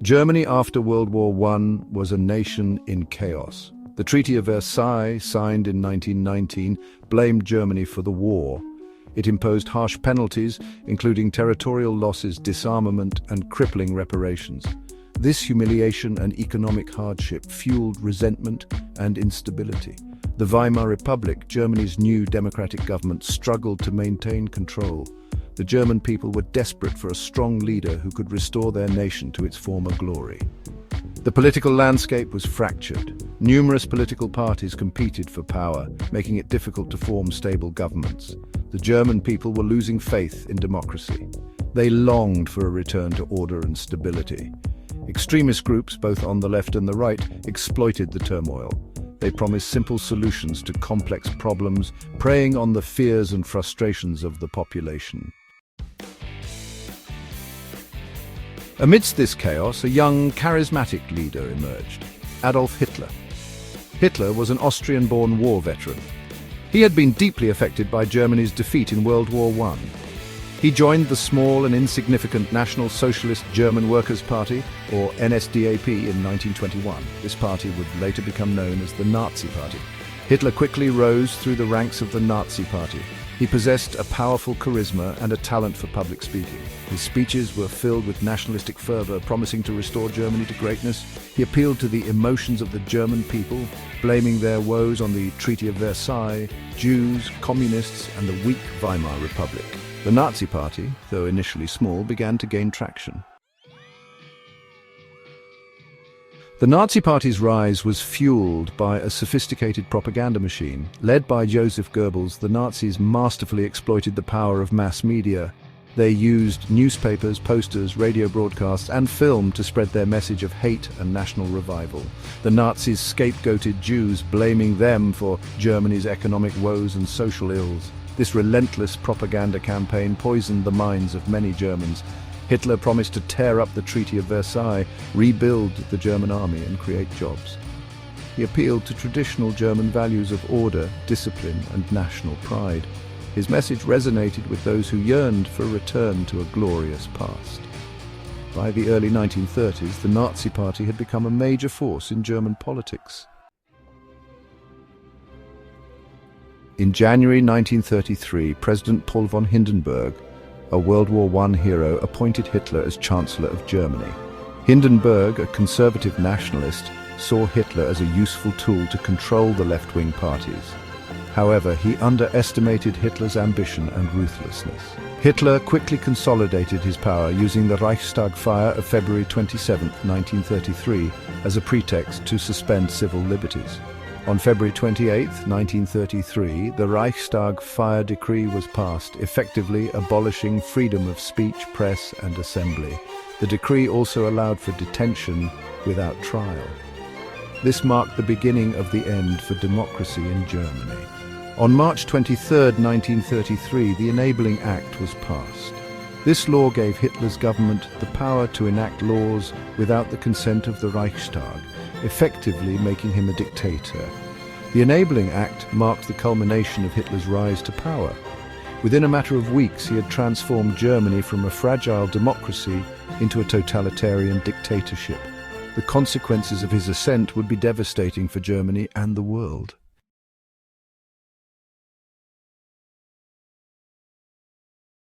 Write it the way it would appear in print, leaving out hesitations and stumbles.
Germany after World War I was a nation in chaos. The Treaty of Versailles, signed in 1919, blamed Germany for the war. It imposed harsh penalties, including territorial losses, disarmament, and crippling reparations. This humiliation and economic hardship fueled resentment and instability. The Weimar Republic, Germany's new democratic government, struggled to maintain control. The German people were desperate for a strong leader who could restore their nation to its former glory. The political landscape was fractured. Numerous political parties competed for power, making it difficult to form stable governments. The German people were losing faith in democracy. They longed for a return to order and stability. Extremist groups, both on the left and the right, exploited the turmoil. They promised simple solutions to complex problems, preying on the fears and frustrations of the population. Amidst this chaos, a young, charismatic leader emerged, Adolf Hitler. Hitler was an Austrian-born war veteran. He had been deeply affected by Germany's defeat in World War I. He joined the small and insignificant National Socialist German Workers' Party, or NSDAP, in 1921. This party would later become known as the Nazi Party. Hitler quickly rose through the ranks of the Nazi Party. He possessed a powerful charisma and a talent for public speaking. His speeches were filled with nationalistic fervor, promising to restore Germany to greatness. He appealed to the emotions of the German people, blaming their woes on the Treaty of Versailles, Jews, communists, and the weak Weimar Republic. The Nazi Party, though initially small, began to gain traction. The Nazi Party's rise was fueled by a sophisticated propaganda machine. Led by Joseph Goebbels, the Nazis masterfully exploited the power of mass media. They used newspapers, posters, radio broadcasts, and film to spread their message of hate and national revival. The Nazis scapegoated Jews, blaming them for Germany's economic woes and social ills. This relentless propaganda campaign poisoned the minds of many Germans. Hitler promised to tear up the Treaty of Versailles, rebuild the German army, and create jobs. He appealed to traditional German values of order, discipline, and national pride. His message resonated with those who yearned for a return to a glorious past. By the early 1930s, the Nazi Party had become a major force in German politics. In January 1933, President Paul von Hindenburg, a World War I hero, appointed Hitler as Chancellor of Germany. Hindenburg, a conservative nationalist, saw Hitler as a useful tool to control the left-wing parties. However, he underestimated Hitler's ambition and ruthlessness. Hitler quickly consolidated his power using the Reichstag fire of February 27, 1933, as a pretext to suspend civil liberties. On February 28, 1933, the Reichstag fire decree was passed, effectively abolishing freedom of speech, press, and assembly. The decree also allowed for detention without trial. This marked the beginning of the end for democracy in Germany. On March 23, 1933, the Enabling Act was passed. This law gave Hitler's government the power to enact laws without the consent of the Reichstag, effectively making him a dictator. The Enabling Act marked the culmination of Hitler's rise to power. Within a matter of weeks, he had transformed Germany from a fragile democracy into a totalitarian dictatorship. The consequences of his ascent would be devastating for Germany and the world.